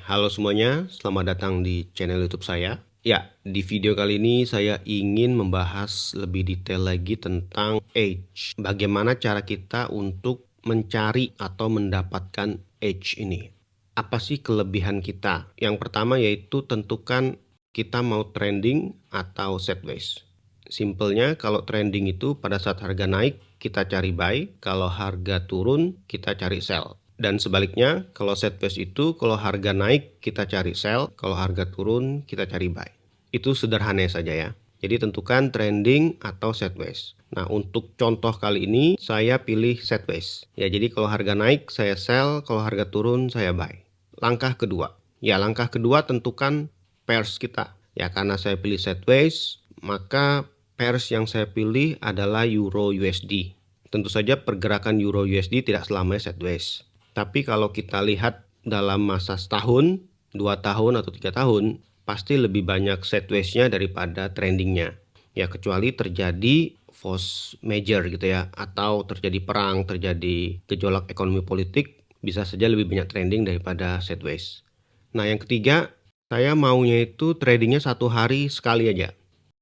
Halo semuanya, selamat datang di channel YouTube saya. Ya, di video kali ini saya ingin membahas lebih detail lagi tentang edge. Bagaimana cara kita untuk mencari atau mendapatkan edge ini. Apa sih kelebihan kita? Yang pertama yaitu tentukan kita mau trending atau sideways. Simpelnya kalau trending itu pada saat harga naik kita cari buy, kalau harga turun kita cari sell. Dan sebaliknya, kalau sideways itu kalau harga naik kita cari sell, kalau harga turun kita cari buy. Itu sederhana saja ya. Jadi tentukan trending atau sideways. Nah, untuk contoh kali ini saya pilih sideways. Ya, jadi kalau harga naik saya sell, kalau harga turun saya buy. Langkah kedua. Ya, langkah kedua tentukan pairs kita. Ya, karena saya pilih sideways, maka pairs yang saya pilih adalah Euro USD. Tentu saja pergerakan Euro USD tidak selamanya sideways. Tapi kalau kita lihat dalam masa setahun, 2 tahun atau 3 tahun, pasti lebih banyak sideways-nya daripada trendingnya. Ya kecuali terjadi force major gitu ya, atau terjadi perang, terjadi gejolak ekonomi politik, bisa saja lebih banyak trending daripada sideways. Nah yang ketiga, saya maunya itu tradingnya 1 hari sekali aja.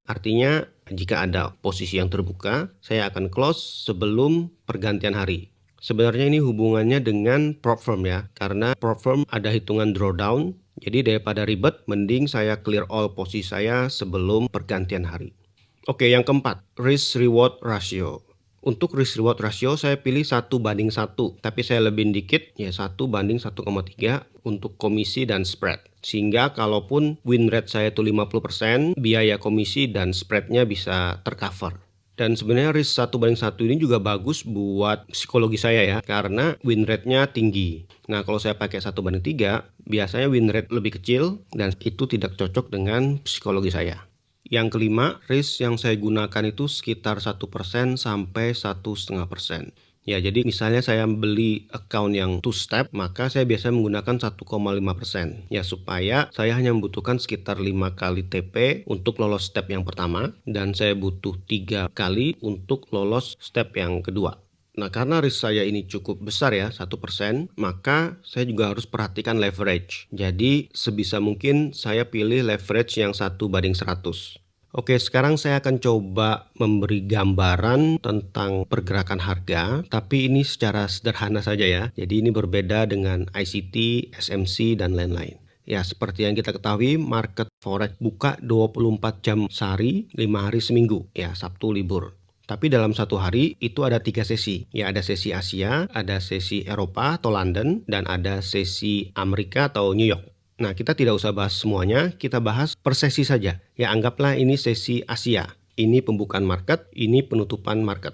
Artinya jika ada posisi yang terbuka, saya akan close sebelum pergantian hari. Sebenarnya ini hubungannya dengan prop firm ya, karena prop firm ada hitungan drawdown, jadi daripada ribet, mending saya clear all posisi saya sebelum pergantian hari. Oke, yang keempat, risk reward ratio. Untuk risk reward ratio saya pilih 1:1, tapi saya lebihin dikit ya 1:1,3 untuk komisi dan spread. Sehingga kalaupun win rate saya itu 50%, biaya komisi dan spreadnya bisa tercover. Dan sebenarnya risk 1:1 ini juga bagus buat psikologi saya ya, karena win rate-nya tinggi. Nah kalau saya pakai 1:3, biasanya win rate lebih kecil dan itu tidak cocok dengan psikologi saya. Yang kelima, risk yang saya gunakan itu sekitar 1% sampai 1,5%. Ya, jadi misalnya saya beli account yang 2 step, maka saya biasanya menggunakan 1,5%. Ya, supaya saya hanya membutuhkan sekitar 5 kali TP untuk lolos step yang pertama, dan saya butuh 3 kali untuk lolos step yang kedua. Nah, karena risk saya ini cukup besar ya, 1%, maka saya juga harus perhatikan leverage. Jadi, sebisa mungkin saya pilih leverage yang 1:100. Oke, sekarang saya akan coba memberi gambaran tentang pergerakan harga, tapi ini secara sederhana saja ya. Jadi ini berbeda dengan ICT, SMC, dan lain-lain. Ya, seperti yang kita ketahui, market forex buka 24 jam sehari, 5 hari seminggu. Ya, Sabtu libur. Tapi dalam satu hari itu ada 3 sesi. Ya, ada sesi Asia, ada sesi Eropa atau London, dan ada sesi Amerika atau New York. Nah, kita tidak usah bahas semuanya, kita bahas per sesi saja. Ya, anggaplah ini sesi Asia. Ini pembukaan market, ini penutupan market.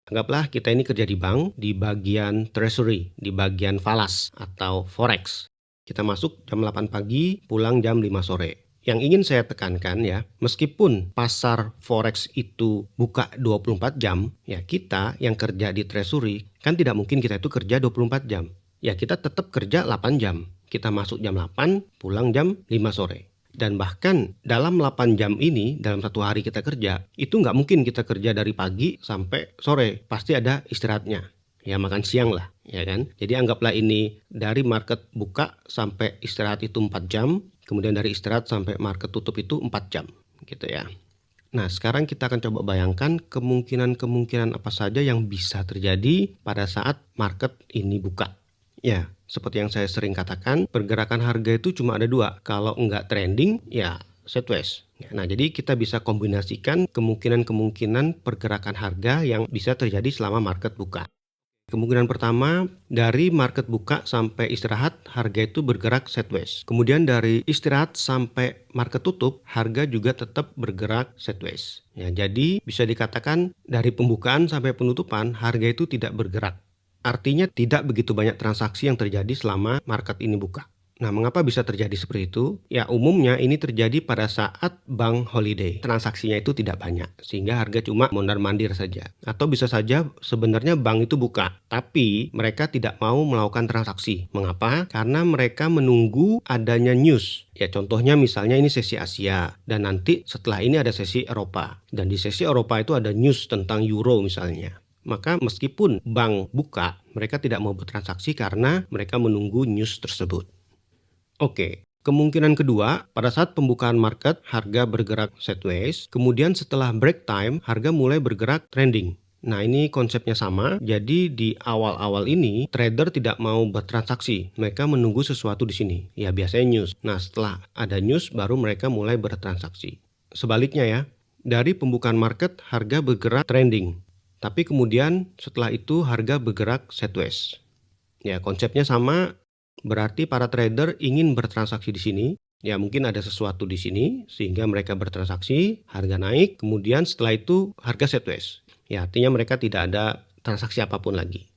Anggaplah kita ini kerja di bank, di bagian treasury, di bagian falas atau forex. Kita masuk jam 8 pagi, pulang jam 5 sore. Yang ingin saya tekankan ya, meskipun pasar forex itu buka 24 jam, ya kita yang kerja di treasury, kan tidak mungkin kita itu kerja 24 jam. Ya kita tetap kerja 8 jam. Kita masuk jam 8, pulang jam 5 sore. Dan bahkan dalam 8 jam ini, dalam satu hari kita kerja, itu nggak mungkin kita kerja dari pagi sampai sore. Pasti ada istirahatnya. Ya makan siang lah, ya kan? Jadi anggaplah ini dari market buka sampai istirahat itu 4 jam. Kemudian dari istirahat sampai market tutup itu 4 jam, gitu ya. Nah, sekarang kita akan coba bayangkan kemungkinan-kemungkinan apa saja yang bisa terjadi pada saat market ini buka. Ya, seperti yang saya sering katakan, pergerakan harga itu cuma ada 2. Kalau nggak trending, ya sideways. Nah, jadi kita bisa kombinasikan kemungkinan-kemungkinan pergerakan harga yang bisa terjadi selama market buka. Kemungkinan pertama, dari market buka sampai istirahat, harga itu bergerak sideways. Kemudian dari istirahat sampai market tutup, harga juga tetap bergerak sideways. Ya, jadi bisa dikatakan dari pembukaan sampai penutupan, harga itu tidak bergerak. Artinya tidak begitu banyak transaksi yang terjadi selama market ini buka. Nah, mengapa bisa terjadi seperti itu? Ya, umumnya ini terjadi pada saat bank holiday. Transaksinya itu tidak banyak, sehingga harga cuma mondar-mandir saja. Atau bisa saja sebenarnya bank itu buka, tapi mereka tidak mau melakukan transaksi. Mengapa? Karena mereka menunggu adanya news. Ya, contohnya misalnya ini sesi Asia, dan nanti setelah ini ada sesi Eropa. Dan di sesi Eropa itu ada news tentang euro misalnya. Maka meskipun bank buka, mereka tidak mau bertransaksi karena mereka menunggu news tersebut. Oke, kemungkinan kedua, pada saat pembukaan market, harga bergerak sideways, kemudian setelah break time, harga mulai bergerak trending. Nah, ini konsepnya sama. Jadi di awal-awal ini trader tidak mau bertransaksi. Mereka menunggu sesuatu di sini. Ya, biasanya news. Nah, setelah ada news baru mereka mulai bertransaksi. Sebaliknya ya, dari pembukaan market harga bergerak trending. Tapi kemudian setelah itu harga bergerak sideways. Ya, konsepnya sama. Berarti para trader ingin bertransaksi di sini. Ya, mungkin ada sesuatu di sini sehingga mereka bertransaksi, harga naik, kemudian setelah itu harga sideways. Ya, artinya mereka tidak ada transaksi apapun lagi.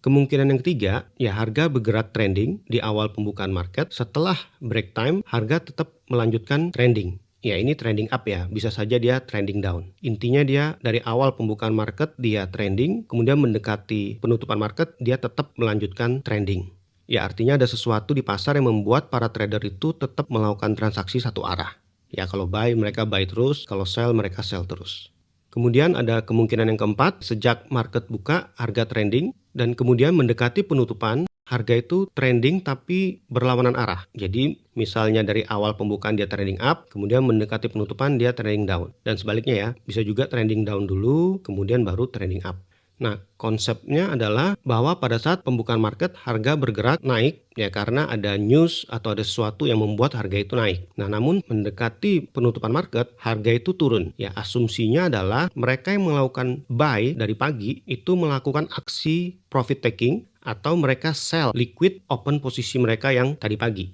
Kemungkinan yang ketiga, ya harga bergerak trending di awal pembukaan market. Setelah break time, harga tetap melanjutkan trending. Ya, ini trending up ya, bisa saja dia trending down. Intinya dia dari awal pembukaan market dia trending, kemudian mendekati penutupan market dia tetap melanjutkan trending. Ya, artinya ada sesuatu di pasar yang membuat para trader itu tetap melakukan transaksi satu arah. Ya, kalau buy mereka buy terus, kalau sell mereka sell terus. Kemudian ada kemungkinan yang keempat, sejak market buka harga trending dan kemudian mendekati penutupan harga itu trending tapi berlawanan arah. Jadi misalnya dari awal pembukaan dia trending up, kemudian mendekati penutupan dia trending down. Dan sebaliknya ya, bisa juga trending down dulu, kemudian baru trending up. Nah, konsepnya adalah bahwa pada saat pembukaan market harga bergerak naik ya karena ada news atau ada sesuatu yang membuat harga itu naik. Nah, namun mendekati penutupan market harga itu turun. Ya, asumsinya adalah mereka yang melakukan buy dari pagi itu melakukan aksi profit taking atau mereka sell liquid open posisi mereka yang tadi pagi.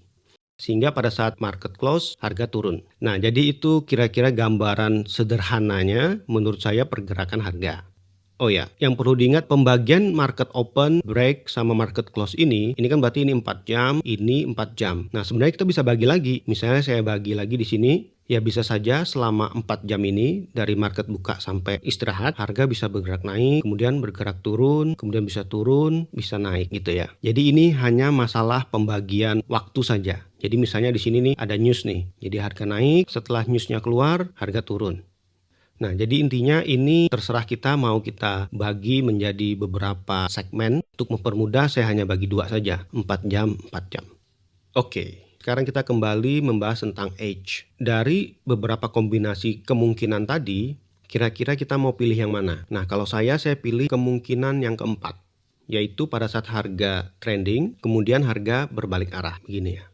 Sehingga pada saat market close harga turun. Nah, jadi itu kira-kira gambaran sederhananya menurut saya pergerakan harga. Oh ya, yang perlu diingat pembagian market open, break, sama market close ini kan berarti ini 4 jam, ini 4 jam. Nah, sebenarnya kita bisa bagi lagi. Misalnya saya bagi lagi di sini, ya bisa saja selama 4 jam ini dari market buka sampai istirahat, harga bisa bergerak naik, kemudian bergerak turun, kemudian bisa turun, bisa naik gitu ya. Jadi ini hanya masalah pembagian waktu saja. Jadi misalnya di sini nih ada news nih. Jadi harga naik, setelah newsnya keluar, harga turun. Nah, jadi intinya ini terserah kita mau kita bagi menjadi beberapa segmen. Untuk mempermudah saya hanya bagi 2 saja, 4 jam, 4 jam. Oke, sekarang kita kembali membahas tentang edge. Dari beberapa kombinasi kemungkinan tadi, kira-kira kita mau pilih yang mana? Nah, kalau saya pilih kemungkinan yang keempat, yaitu pada saat harga trending, kemudian harga berbalik arah, begini ya.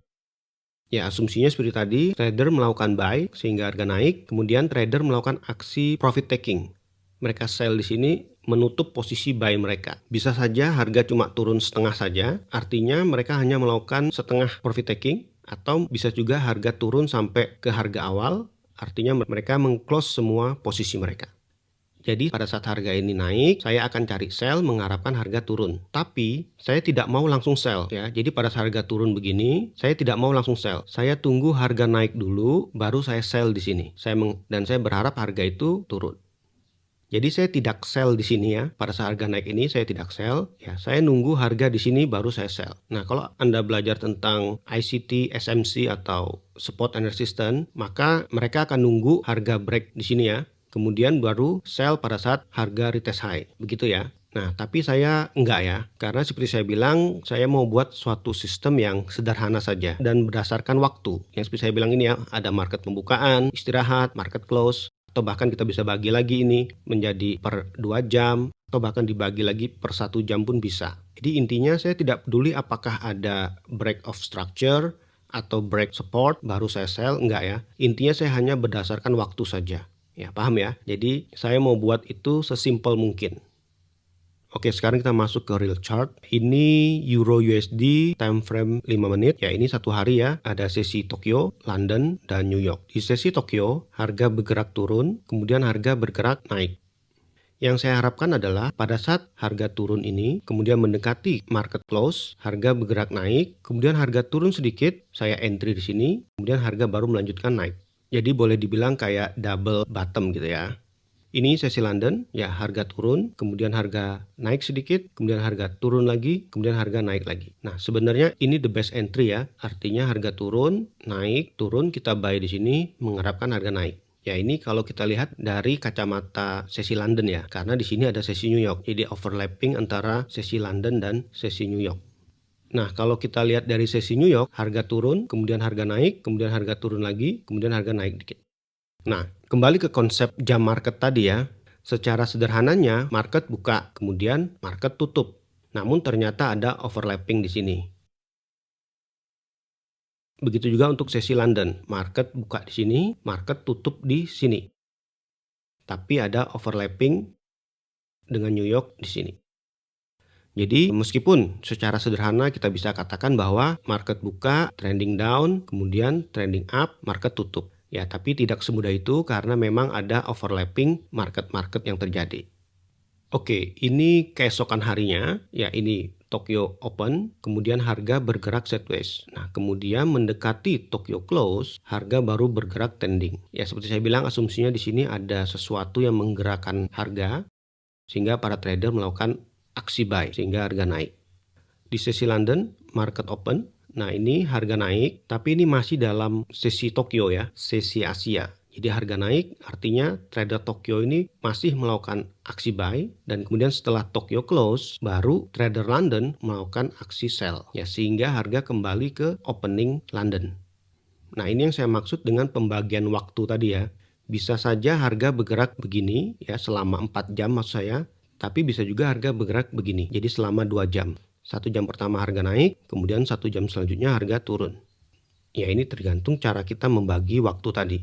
Ya, asumsinya seperti tadi, trader melakukan buy sehingga harga naik, kemudian trader melakukan aksi profit taking. Mereka sell di sini menutup posisi buy mereka. Bisa saja harga cuma turun setengah saja, artinya mereka hanya melakukan setengah profit taking, atau bisa juga harga turun sampai ke harga awal, artinya mereka meng-close semua posisi mereka. Jadi pada saat harga ini naik, saya akan cari sell mengharapkan harga turun. Tapi saya tidak mau langsung sell ya. Jadi pada saat harga turun begini, saya tidak mau langsung sell. Saya tunggu harga naik dulu, baru saya sell di sini. Dan saya berharap harga itu turun. Jadi saya tidak sell di sini ya. Pada saat harga naik ini saya tidak sell. Ya, saya nunggu harga di sini baru saya sell. Nah, kalau Anda belajar tentang ICT, SMC atau support and resistance, maka mereka akan nunggu harga break di sini ya. Kemudian baru sell pada saat harga retest high. Begitu ya. Nah, tapi saya enggak ya. Karena seperti saya bilang, saya mau buat suatu sistem yang sederhana saja dan berdasarkan waktu. Yang seperti saya bilang ini ya, ada market pembukaan, istirahat, market close, atau bahkan kita bisa bagi lagi ini menjadi per 2 jam, atau bahkan dibagi lagi per 1 jam pun bisa. Jadi intinya saya tidak peduli apakah ada break of structure atau break support baru saya sell, enggak ya. Intinya saya hanya berdasarkan waktu saja. Ya, paham ya? Jadi saya mau buat itu sesimpel mungkin. Oke, sekarang kita masuk ke real chart. Ini Euro USD time frame 5 menit. Ya, ini satu hari ya. Ada sesi Tokyo, London, dan New York. Di sesi Tokyo, harga bergerak turun, kemudian harga bergerak naik. Yang saya harapkan adalah pada saat harga turun ini, kemudian mendekati market close, harga bergerak naik, kemudian harga turun sedikit, saya entry di sini, kemudian harga baru melanjutkan naik. Jadi boleh dibilang kayak double bottom gitu ya. Ini sesi London, ya harga turun, kemudian harga naik sedikit, kemudian harga turun lagi, kemudian harga naik lagi. Nah, sebenarnya ini the best entry ya. Artinya harga turun, naik, turun, kita buy di sini mengharapkan harga naik. Ya, ini kalau kita lihat dari kacamata sesi London ya, karena di sini ada sesi New York. Jadi overlapping antara sesi London dan sesi New York. Nah, kalau kita lihat dari sesi New York, harga turun, kemudian harga naik, kemudian harga turun lagi, kemudian harga naik dikit. Nah, kembali ke konsep jam market tadi ya. Secara sederhananya, market buka, kemudian market tutup. Namun ternyata ada overlapping di sini. Begitu juga untuk sesi London, market buka di sini, market tutup di sini. Tapi ada overlapping dengan New York di sini. Jadi meskipun secara sederhana kita bisa katakan bahwa market buka, trending down, kemudian trending up, market tutup. Ya, tapi tidak semudah itu karena memang ada overlapping market-market yang terjadi. Oke, ini keesokan harinya, ya ini Tokyo Open, kemudian harga bergerak sideways. Nah, kemudian mendekati Tokyo Close, harga baru bergerak trending. Ya, seperti saya bilang, asumsinya di sini ada sesuatu yang menggerakkan harga, sehingga para trader melakukan aksi buy, sehingga harga naik. Di sesi London, market open. Nah, ini harga naik, tapi ini masih dalam sesi Tokyo ya, sesi Asia. Jadi harga naik artinya trader Tokyo ini masih melakukan aksi buy dan kemudian setelah Tokyo close baru trader London melakukan aksi sell ya sehingga harga kembali ke opening London. Nah, ini yang saya maksud dengan pembagian waktu tadi ya. Bisa saja harga bergerak begini ya selama 4 jam maksud saya, tapi bisa juga harga bergerak begini. Jadi selama 2 jam. 1 jam pertama harga naik, kemudian 1 jam selanjutnya harga turun. Ya, ini tergantung cara kita membagi waktu tadi.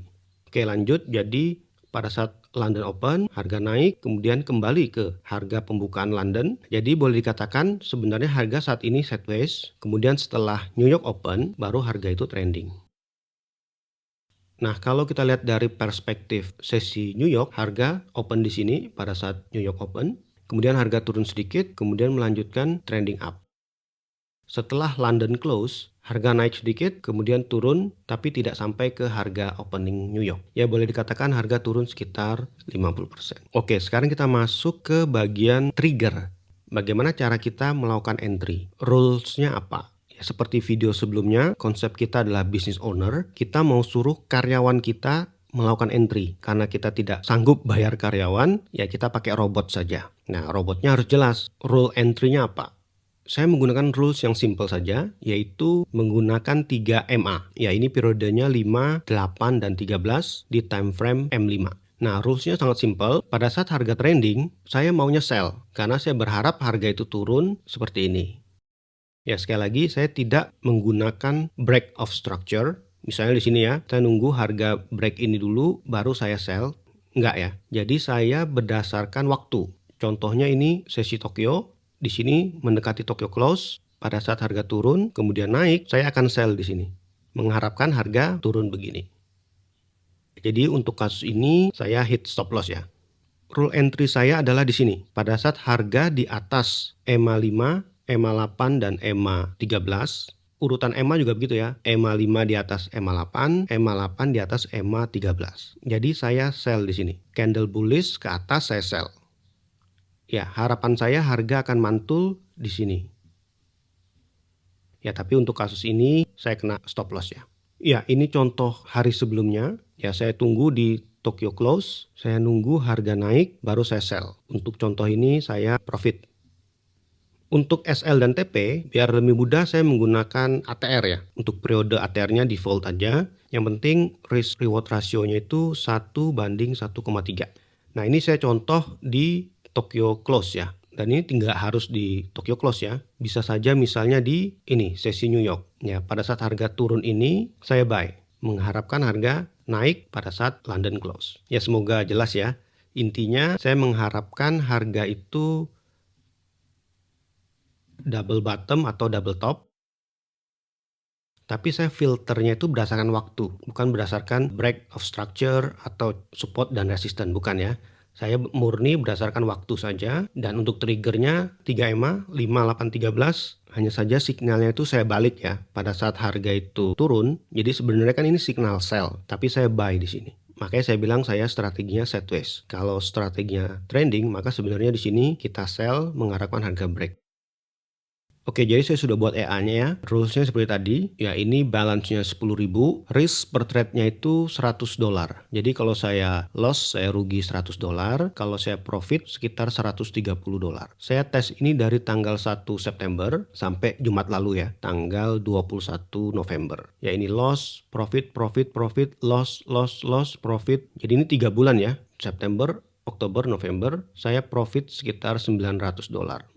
Oke, lanjut. Jadi pada saat London Open, harga naik, kemudian kembali ke harga pembukaan London. Jadi boleh dikatakan sebenarnya harga saat ini sideways, kemudian setelah New York Open, baru harga itu trending. Nah, kalau kita lihat dari perspektif sesi New York, harga open di sini pada saat New York Open, kemudian harga turun sedikit, kemudian melanjutkan trending up. Setelah London close, harga naik sedikit, kemudian turun, tapi tidak sampai ke harga opening New York. Ya, boleh dikatakan harga turun sekitar 50%. Oke, sekarang kita masuk ke bagian trigger. Bagaimana cara kita melakukan entry? Rules-nya apa? Ya, seperti video sebelumnya, konsep kita adalah business owner. Kita mau suruh karyawan kita melakukan entry. Karena kita tidak sanggup bayar karyawan, ya kita pakai robot saja. Nah, robotnya harus jelas. Rule entry-nya apa? Saya menggunakan rules yang simple saja, yaitu menggunakan 3 MA. Ya, ini periodenya 5, 8, dan 13 di time frame M5. Nah, rulesnya sangat simple. Pada saat harga trending, saya maunya sell. Karena saya berharap harga itu turun seperti ini. Ya, sekali lagi, saya tidak menggunakan break of structure. Misalnya di sini ya, saya nunggu harga break ini dulu, baru saya sell. Enggak ya. Jadi saya berdasarkan waktu. Contohnya ini sesi Tokyo. Di sini mendekati Tokyo close, pada saat harga turun, kemudian naik, saya akan sell di sini. Mengharapkan harga turun begini. Jadi untuk kasus ini, saya hit stop loss ya. Rule entry saya adalah di sini. Pada saat harga di atas EMA 5, EMA 8, dan EMA 13, urutan EMA juga begitu ya. EMA 5 di atas EMA 8, EMA 8 di atas EMA 13. Jadi saya sell di sini. Candle bullish ke atas saya sell. Ya, harapan saya harga akan mantul di sini. Ya, tapi untuk kasus ini saya kena stop loss ya. Ya, ini contoh hari sebelumnya. Ya, saya tunggu di Tokyo close, saya nunggu harga naik, baru saya sell. Untuk contoh ini saya profit. Untuk SL dan TP, biar lebih mudah saya menggunakan ATR ya. Untuk periode ATR-nya default aja. Yang penting risk reward rasionya itu 1:1,3. Nah, ini saya contoh di Tokyo close ya. Dan ini tidak harus di Tokyo close ya. Bisa saja misalnya di ini sesi New York. Ya, pada saat harga turun ini saya buy. Mengharapkan harga naik pada saat London close. Ya, semoga jelas ya. Intinya saya mengharapkan harga itu double bottom atau double top. Tapi saya filternya itu berdasarkan waktu, bukan berdasarkan break of structure atau support dan resistance, bukan ya. Saya murni berdasarkan waktu saja, dan untuk triggernya 3 EMA, 5, 8, 13, hanya saja signalnya itu saya balik ya, pada saat harga itu turun. Jadi sebenarnya kan ini signal sell, tapi saya buy di sini. Makanya saya bilang saya strateginya sideways. Kalau strateginya trending, maka sebenarnya di sini kita sell mengharapkan harga break. Oke, jadi saya sudah buat EA-nya ya. Rules-nya seperti tadi. Ya, ini balance-nya 10.000, risk per trade-nya itu $100. Jadi kalau saya loss, saya rugi $100. Kalau saya profit sekitar $130. Saya tes ini dari tanggal 1 September sampai Jumat lalu ya, tanggal 21 November. Ya, ini loss, profit, profit, profit, loss, loss, loss, profit. Jadi ini 3 bulan ya. September, Oktober, November, saya profit sekitar $900.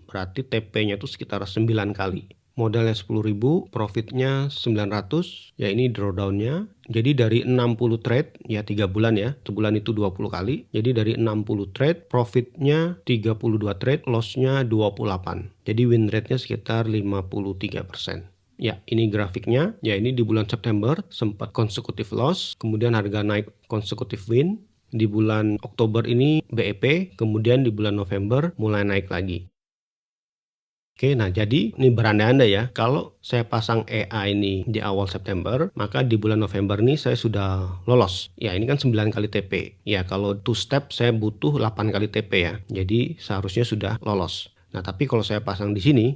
Berarti TP-nya itu sekitar 9 kali. Modalnya 10.000, profitnya 900, ya ini drawdown-nya. Jadi dari 60 trade, ya 3 bulan ya, sebulan itu 20 kali. Jadi dari 60 trade, profitnya 32 trade, loss-nya 28. Jadi win rate-nya sekitar 53%. Ya, ini grafiknya. Ya, ini di bulan September sempat konsekutif loss, kemudian harga naik konsekutif win. Di bulan Oktober ini BEP, kemudian di bulan November mulai naik lagi. Oke, nah jadi ini berandai-andai ya, kalau saya pasang EA ini di awal September, maka di bulan November ini saya sudah lolos. Ya, ini kan 9 kali TP. Ya, kalau 2 step saya butuh 8 kali TP ya. Jadi seharusnya sudah lolos. Nah, tapi kalau saya pasang di sini,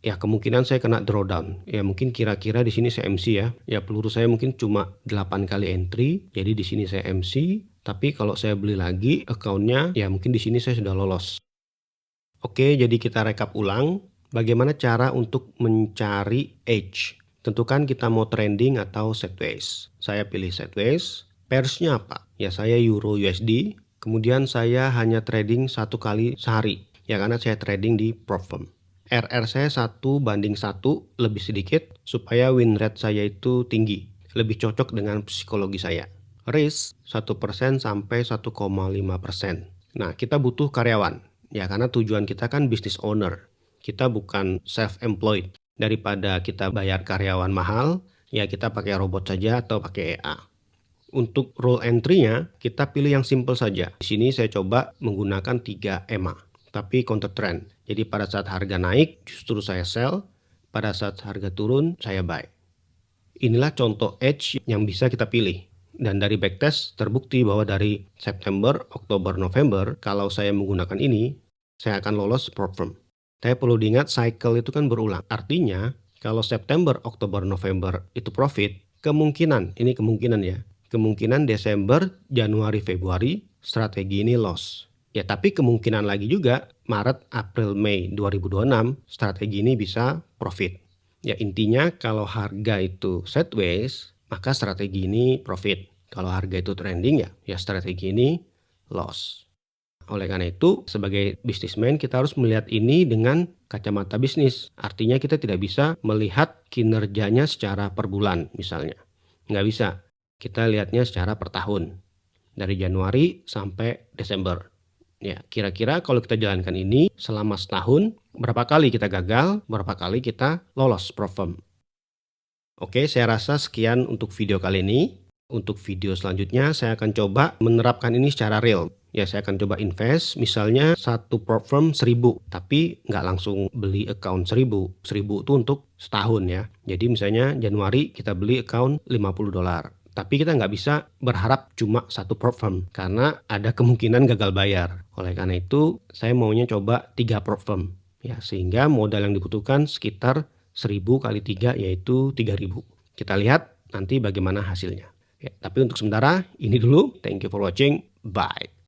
ya kemungkinan saya kena drawdown. Ya, mungkin kira-kira di sini saya MC ya. Ya, peluru saya mungkin cuma 8 kali entry. Jadi di sini saya MC, tapi kalau saya beli lagi account-nya, ya mungkin di sini saya sudah lolos. Oke, jadi kita rekap ulang bagaimana cara untuk mencari edge. Tentukan kita mau trending atau sideways. Saya pilih sideways. Pairs-nya apa? Ya, saya Euro USD. Kemudian saya hanya trading 1 kali sehari. Ya, karena saya trading di prop firm. RR saya 1:1 lebih sedikit supaya win rate saya itu tinggi. Lebih cocok dengan psikologi saya. Risk 1% sampai 1,5%. Nah, kita butuh karyawan. Ya, karena tujuan kita kan business owner. Kita bukan self-employed. Daripada kita bayar karyawan mahal, ya kita pakai robot saja atau pakai EA. Untuk rule entry-nya, kita pilih yang simple saja. Di sini saya coba menggunakan 3 EMA, tapi counter trend. Jadi pada saat harga naik, justru saya sell. Pada saat harga turun, saya buy. Inilah contoh edge yang bisa kita pilih. Dan dari backtest terbukti bahwa dari September, Oktober, November, kalau saya menggunakan ini, saya akan lolos prop firm. Tapi perlu diingat cycle itu kan berulang. Artinya, kalau September, Oktober, November itu profit, kemungkinan, ini kemungkinan ya, kemungkinan Desember, Januari, Februari, strategi ini loss. Ya, tapi kemungkinan lagi juga Maret, April, Mei 2026, strategi ini bisa profit. Ya, intinya kalau harga itu sideways, maka strategi ini profit. Kalau harga itu trending ya strategi ini loss. Oleh karena itu, sebagai bisnismen kita harus melihat ini dengan kacamata bisnis. Artinya kita tidak bisa melihat kinerjanya secara per bulan misalnya. Nggak bisa. Kita lihatnya secara per tahun. Dari Januari sampai Desember. Ya, kira-kira kalau kita jalankan ini selama setahun, berapa kali kita gagal, berapa kali kita lolos prop firm. Oke, saya rasa sekian untuk video kali ini. Untuk video selanjutnya saya akan coba menerapkan ini secara real. Ya, saya akan coba invest misalnya satu prop firm 1.000, tapi nggak langsung beli account 1.000. 1.000 itu untuk setahun ya. Jadi misalnya Januari kita beli account $50. Tapi kita nggak bisa berharap cuma satu prop firm karena ada kemungkinan gagal bayar. Oleh karena itu saya maunya coba 3 prop firm. Ya, sehingga modal yang dibutuhkan sekitar 1.000 kali 3 yaitu 3.000. Kita lihat nanti bagaimana hasilnya. Ya, tapi untuk sementara ini dulu. Thank you for watching. Bye.